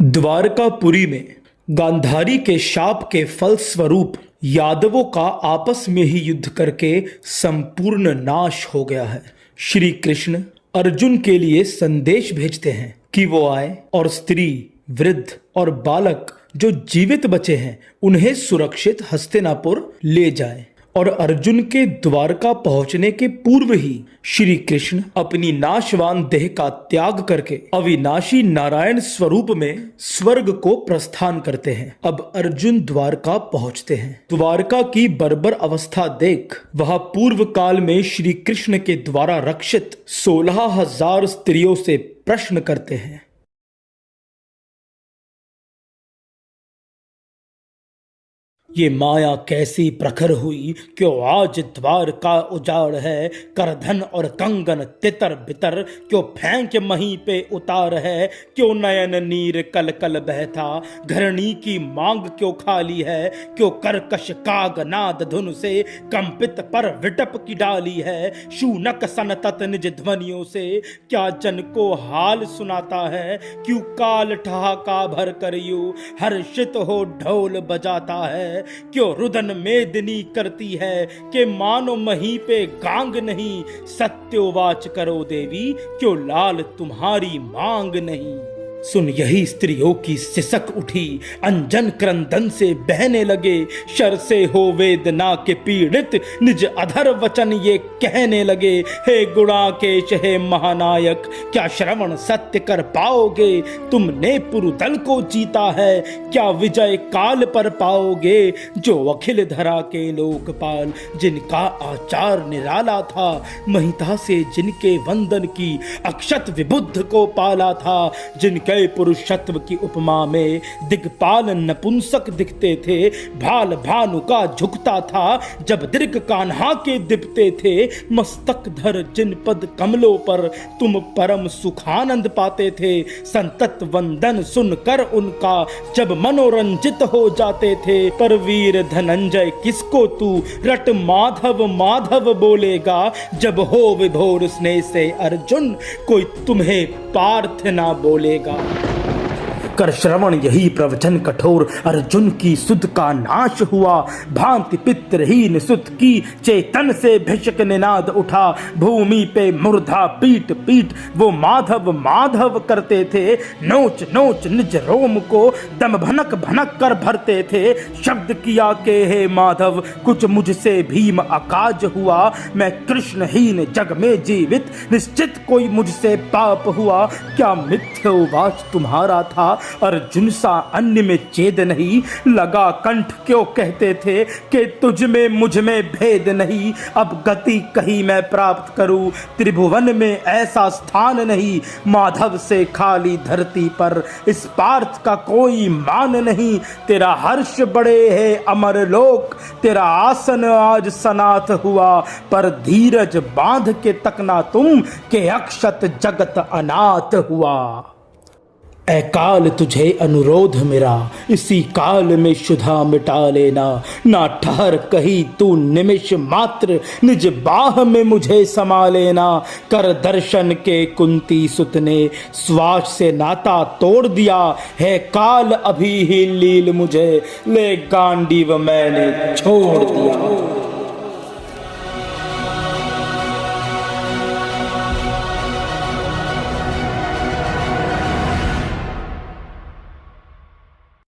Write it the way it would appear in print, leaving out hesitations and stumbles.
द्वारकापुरी में गांधारी के शाप के फलस्वरूप यादवों का आपस में ही युद्ध करके संपूर्ण नाश हो गया है। श्री कृष्ण अर्जुन के लिए संदेश भेजते हैं कि वो आए और स्त्री, वृद्ध और बालक जो जीवित बचे हैं उन्हें सुरक्षित हस्तिनापुर ले जाए। और अर्जुन के द्वारका पहुंचने के पूर्व ही श्री कृष्ण अपनी नाशवान देह का त्याग करके अविनाशी नारायण स्वरूप में स्वर्ग को प्रस्थान करते हैं। अब अर्जुन द्वारका पहुंचते हैं। द्वारका की बर्बर अवस्था देख वह पूर्व काल में श्री कृष्ण के द्वारा रक्षित 16,000 स्त्रियों से प्रश्न करते हैं। ये माया कैसी प्रखर हुई, क्यों आज द्वार का उजाड़ है। करधन और कंगन तितर बितर, क्यों फेंक मही पे उतार है। क्यों नयन नीर कल कल बहता, घरणी की मांग क्यों खाली है। क्यों करकश काग नाद धुन से, कंपित पर विटप की डाली है। शूनक सनतत निज ध्वनियों से, क्या जन को हाल सुनाता है। क्यों काल ठहाका भर कर यूं हर्षित हो ढोल बजाता है। क्यों रुदन मेदिनी करती है कि मानो मही पे गांग नहीं। सत्योवाच करो देवी, क्यों लाल तुम्हारी मांग नहीं। सुन यही स्त्रियों की सिसक उठी, अंजन क्रंदन से बहने लगे। शर से हो वेदना के पीड़ित, निज अधर वचन ये कहने लगे। हे गुणाकेश हे महानायक, क्या श्रवण सत्य कर पाओगे। तुमने पुरुदल को जीता है, क्या विजय काल पर पाओगे। जो अखिल धरा के लोकपाल, जिनका आचार निराला था। महिता से जिनके वंदन की अक्षत विबुद्ध को पाला था। जिनके पुरुषत्व की उपमा में दिग्पाल नपुंसक दिखते थे। भाल भानु का झुकता था, जब दीर्घ कान्हा के दिपते थे। मस्तक धर जिन पद कमलों पर तुम परम सुखानंद पाते थे। संतत वंदन सुनकर उनका जब मनोरंजित हो जाते थे। पर वीर धनंजय किसको तू रट माधव माधव बोलेगा। जब हो विभोर स्नेह से अर्जुन, कोई तुम्हें पार्थ ना बोलेगा। कर श्रवण यही प्रवचन कठोर, अर्जुन की सुध का नाश हुआ। भांति पितरहीन सुत की चेतन से भिषक निनाद उठा। भूमि पे मुर्धा पीट पीट वो माधव माधव करते थे। नोच नोच निज रोम को दम भनक भनक कर भरते थे। शब्द किया के हे माधव, कुछ मुझसे भीम अकाज हुआ। मैं कृष्णहीन जग में जीवित, निश्चित कोई मुझसे पाप हुआ। क्या मिथ्योवाच तुम्हारा था, अर्जुन सा अन्य में चेद नहीं। लगा कंठ क्यों कहते थे कि तुझ में मुझ में भेद नहीं। अब गति कहीं मैं प्राप्त करूं, त्रिभुवन में ऐसा स्थान नहीं। माधव से खाली धरती पर इस पार्थ का कोई मान नहीं। तेरा हर्ष बड़े है अमर लोक, तेरा आसन आज सनाथ हुआ। पर धीरज बांध के तकना तुम, के अक्षत जगत अनाथ हुआ। ऐ काल तुझे अनुरोध मेरा, इसी काल में शुधा मिटा लेना। ना ठहर कहीं तू निमिष मात्र, निज बाह में मुझे समा लेना। कर दर्शन के कुंती सुत ने, श्वास से नाता तोड़ दिया है। काल अभी ही लील मुझे, ले गांडीव मैंने छोड़ दिया।